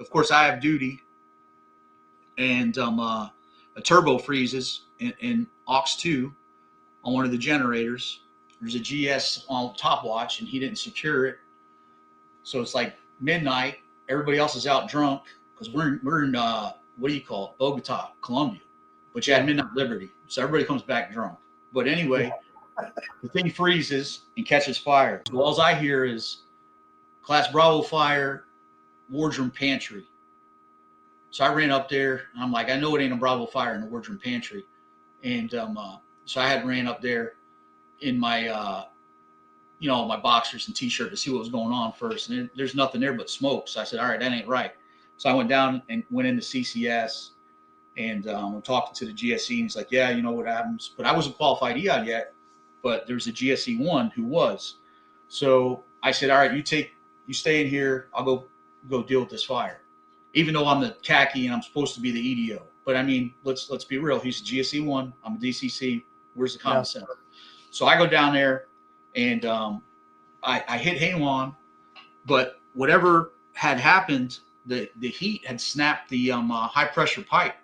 of course, I have duty, and a turbo freezes in aux 2 on one of the generators. There's a GS on top watch, and he didn't secure it. So it's like midnight. Everybody else is out drunk because we're in what do you call it, Bogota, Colombia. But you had midnight liberty, so everybody comes back drunk. But anyway, the thing freezes and catches fire. So all I hear is Class Bravo fire, wardroom pantry. So I ran up there, and I'm like, I know it ain't a Bravo fire in the wardroom pantry. And so I had ran up there in my, my boxers and t-shirt to see what was going on first. And there's nothing there but smoke. So I said, all right, that ain't right. So I went down and went into CCS, and I'm talking to the GSE, and he's like, yeah, you know what happens. But I wasn't qualified EOD yet, but there's a GSE 1 who was. So I said, all right, you stay in here. I'll go deal with this fire. Even though I'm the CACI and I'm supposed to be the EDO. But I mean, let's be real. He's a GSE 1. I'm a DCC. Where's the common sense? So I go down there, and I hit Halon, but whatever had happened, the heat had snapped the high pressure pipe.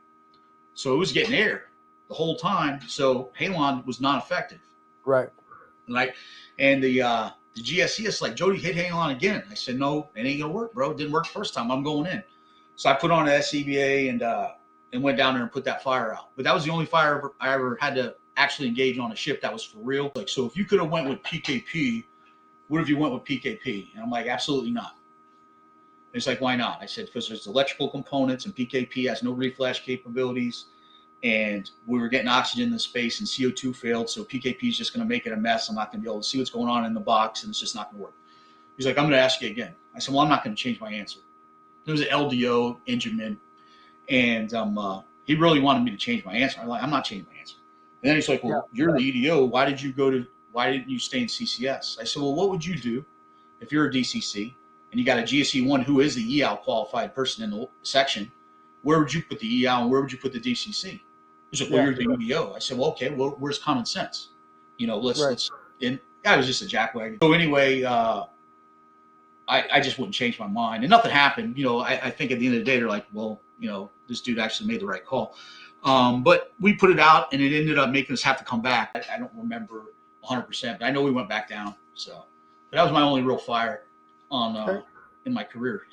So it was getting air the whole time. So Halon was not effective. Right. And the GSE is like, Jody, hit Halon again. I said, no, it ain't gonna work, bro. It didn't work the first time. I'm going in. So I put on an SCBA and went down there and put that fire out. But that was the only fire I ever had to actually engage on a ship that was for real. Like, so if you could have went with PKP, what if you went with PKP? And I'm like, absolutely not. And it's like, why not? I said, because there's electrical components, and PKP has no reflash capabilities, and we were getting oxygen in the space, and CO2 failed, so PKP is just going to make it a mess. I'm not going to be able to see what's going on in the box, and it's just not going to work. He's like, I'm going to ask you again. I said, well, I'm not going to change my answer. There was an LDO engineman, and he really wanted me to change my answer. I'm like, I'm not changing my answer. And then he's like, well, you're the EDO. Why didn't you stay in CCS? I said, well, what would you do if you're a DCC and you got a GSE 1 who is the EAL qualified person in the section? Where would you put the EAL and where would you put the DCC? He's like, well, you're the EDO. I said, well, okay, well, where's common sense? Let's. And I was just a jackwagon. So anyway, I just wouldn't change my mind, and nothing happened. I think at the end of the day, they're like, well, this dude actually made the right call. But we put it out, and it ended up making us have to come back. I don't remember 100%, but I know we went back down. So, but that was my only real fire in my career.